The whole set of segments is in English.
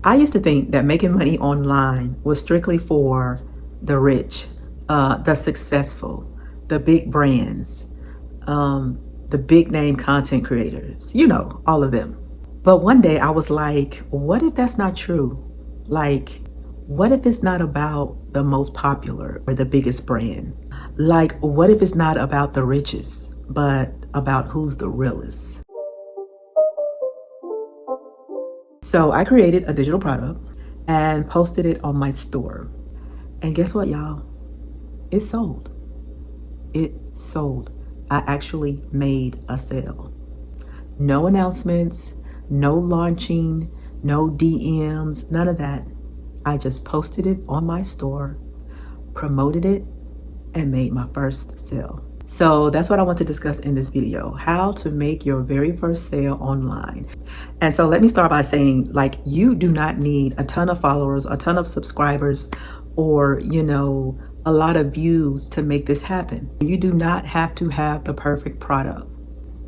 I used to think that making money online was strictly for the rich, the successful, the big brands, the big name content creators, all of them. But one day I was like, what if that's not true? Like, what if it's not about the most popular or the biggest brand? Like, what if it's not about the richest, but about who's the realest? So I created a digital product and posted it on my store. And guess what, y'all? It sold. It sold. I actually made a sale. No announcements, no launching, no DMs, none of that. I just posted it on my store, promoted it, and made my first sale. So that's what I want to discuss in this video, how to make your very first sale online. And so let me start by saying, like, you do not need a ton of followers, a ton of subscribers, or, a lot of views to make this happen. You do not have to have the perfect product.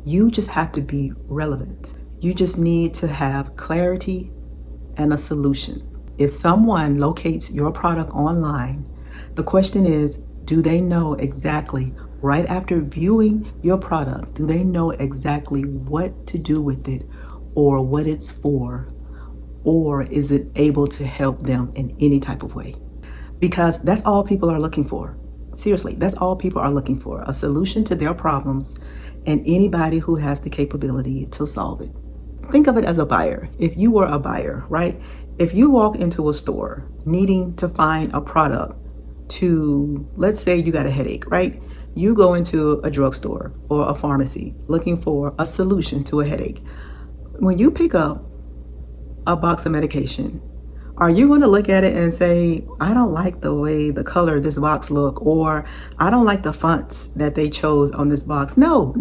You just have to be relevant. You just need to have clarity and a solution. If someone locates your product online, the question is, do they know exactly, right after viewing your product, do they know exactly what to do with it or what it's for? Or is it able to help them in any type of way? Because that's all people are looking for. Seriously, that's all people are looking for, a solution to their problems and anybody who has the capability to solve it. Think of it as a buyer. If you were a buyer, right? If you walk into a store needing to find a product to, let's say you got a headache, right? You go into a drugstore or a pharmacy looking for a solution to a headache. When you pick up a box of medication, are you going to look at it and say, I don't like the way the color of this box look, or I don't like the fonts that they chose on this box? No.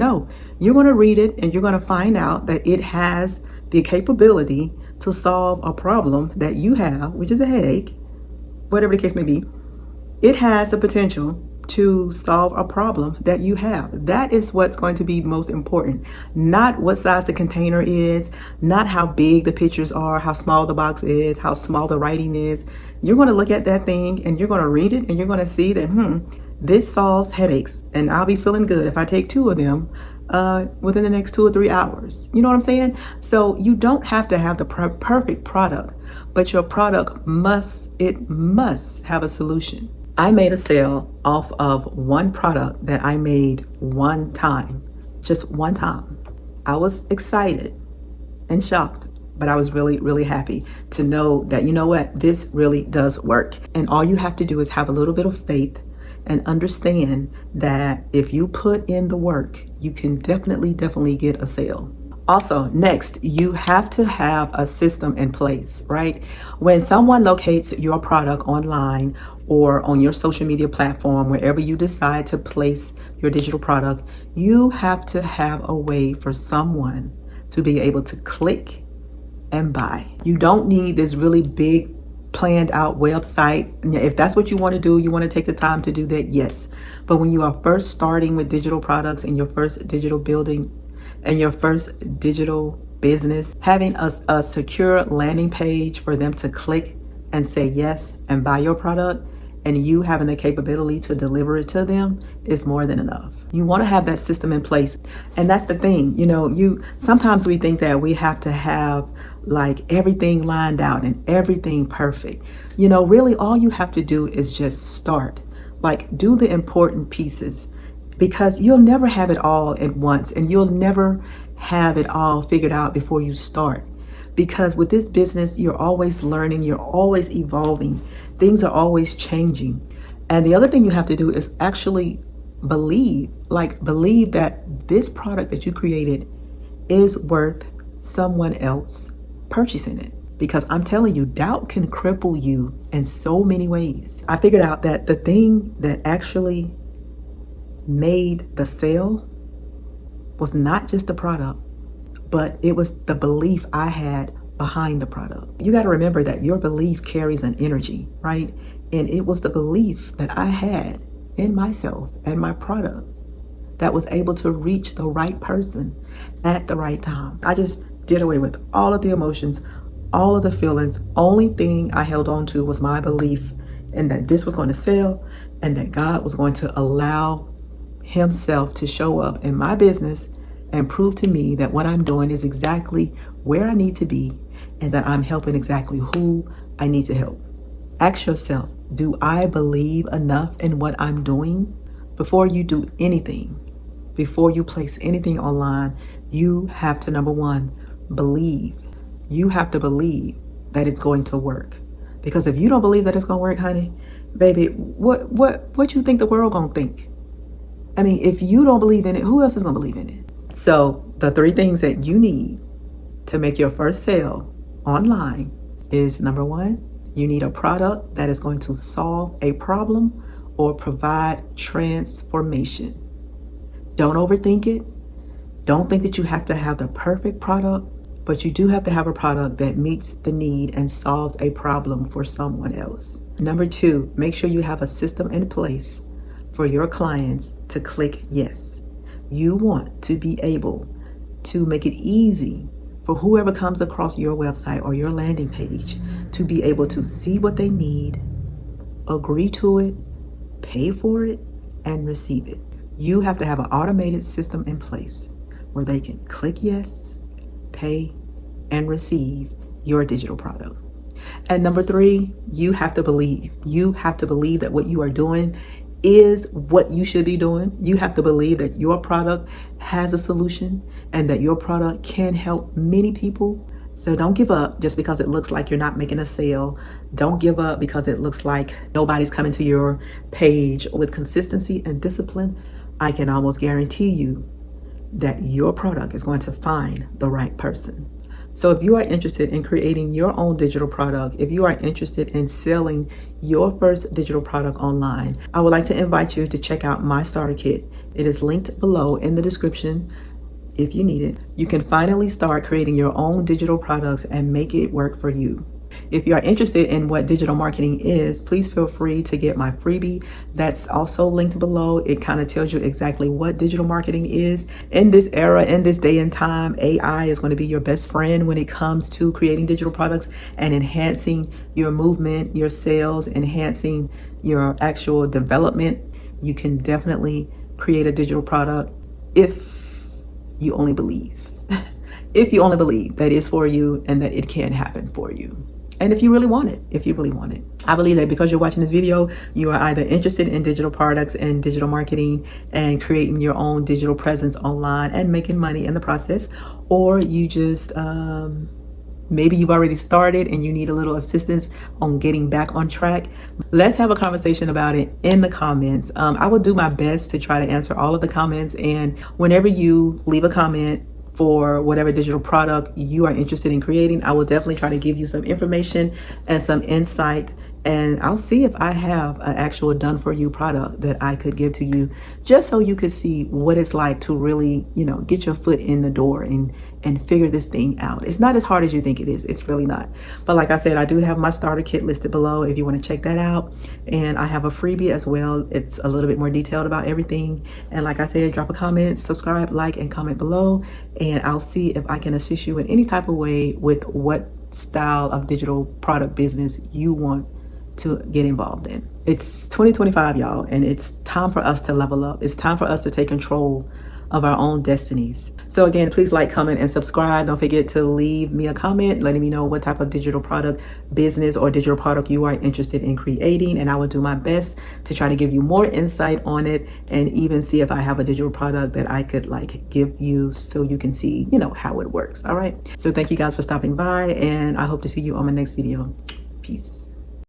You're going to read it and you're going to find out that it has the capability to solve a problem that you have, which is a headache, whatever the case may be. It has the potential to solve a problem that you have. That is what's going to be most important. Not what size the container is, not how big the pictures are, how small the box is, how small the writing is. You're going to look at that thing and you're going to read it and you're going to see that, this solves headaches and I'll be feeling good if I take 2 of them within the next 2 or 3 hours. You know what I'm saying? So you don't have to have the perfect product, but your product must have a solution. I made a sale off of one product that I made one time, just one time. I was excited and shocked, but I was really, really happy to know that, this really does work. And all you have to do is have a little bit of faith and understand that if you put in the work, you can definitely get a sale. Also, next, you have to have a system in place, right? When someone locates your product online or on your social media platform, wherever you decide to place your digital product, you have to have a way for someone to be able to click and buy. You don't need this really big planned out website. If that's what you want to do, you want to take the time to do that, yes. But when you are first starting with digital products and your first digital building and your first digital business, having a secure landing page for them to click and say yes and buy your product, and you having the capability to deliver it to them is more than enough. You want to have that system in place. And that's the thing, sometimes we think that we have to have like everything lined out and everything perfect. Really all you have to do is just start. Like, do the important pieces, because you'll never have it all at once and you'll never have it all figured out before you start. Because with this business, you're always learning, you're always evolving, things are always changing. And the other thing you have to do is actually believe that this product that you created is worth someone else purchasing it. Because I'm telling you, doubt can cripple you in so many ways. I figured out that the thing that actually made the sale was not just the product, but it was the belief I had behind the product. You got to remember that your belief carries an energy, right? And it was the belief that I had in myself and my product that was able to reach the right person at the right time. I just did away with all of the emotions, all of the feelings. Only thing I held on to was my belief in that this was going to sell and that God was going to allow himself to show up in my business and prove to me that what I'm doing is exactly where I need to be and that I'm helping exactly who I need to help. Ask yourself, do I believe enough in what I'm doing? Before you do anything, before you place anything online, you have to, number one, believe. You have to believe that it's going to work. Because if you don't believe that it's going to work, honey, baby, what you think the world going to think? I mean, if you don't believe in it, who else is going to believe in it? So the 3 things that you need to make your first sale online is, number 1, you need a product that is going to solve a problem or provide transformation. Don't overthink it. Don't think that you have to have the perfect product, but you do have to have a product that meets the need and solves a problem for someone else. Number 2, make sure you have a system in place for your clients to click yes. You want to be able to make it easy for whoever comes across your website or your landing page to be able to see what they need, agree to it, pay for it, and receive it. You have to have an automated system in place where they can click yes, pay, and receive your digital product. And number 3, you have to believe. You have to believe that what you are doing is what you should be doing. You have to believe that your product has a solution and that your product can help many people. So don't give up just because it looks like you're not making a sale. Don't give up because it looks like nobody's coming to your page. With consistency and discipline, I can almost guarantee you that your product is going to find the right person. So if you are interested in creating your own digital product, if you are interested in selling your first digital product online, I would like to invite you to check out my starter kit. It is linked below in the description if you need it. You can finally start creating your own digital products and make it work for you. If you are interested in what digital marketing is, please feel free to get my freebie. That's also linked below. It kind of tells you exactly what digital marketing is. In this era, in this day and time, AI is going to be your best friend when it comes to creating digital products and enhancing your movement, your sales, enhancing your actual development. You can definitely create a digital product if you only believe. If you only believe that it's for you and that it can happen for you. And if you really want it, I believe that because you're watching this video, you are either interested in digital products and digital marketing and creating your own digital presence online and making money in the process, or you just, maybe you've already started and you need a little assistance on getting back on track. Let's have a conversation about it in the comments. I will do my best to try to answer all of the comments. And whenever you leave a comment for whatever digital product you are interested in creating, I will definitely try to give you some information and some insight. And I'll see if I have an actual done for you product that I could give to you, just so you could see what it's like to really, get your foot in the door and figure this thing out. It's not as hard as you think it is. It's really not. But like I said, I do have my starter kit listed below if you want to check that out. And I have a freebie as well. It's a little bit more detailed about everything. And like I said, drop a comment, subscribe, like, and comment below. And I'll see if I can assist you in any type of way with what style of digital product business you want to get involved in. It's 2025, y'all, and it's time for us to level up. It's time for us to take control of our own destinies. So again, please like, comment, and subscribe. Don't forget to leave me a comment letting me know what type of digital product business or digital product you are interested in creating, and I will do my best to try to give you more insight on it and even see if I have a digital product that I could give you so you can see, how it works. All right. So thank you guys for stopping by, and I hope to see you on my next video. Peace.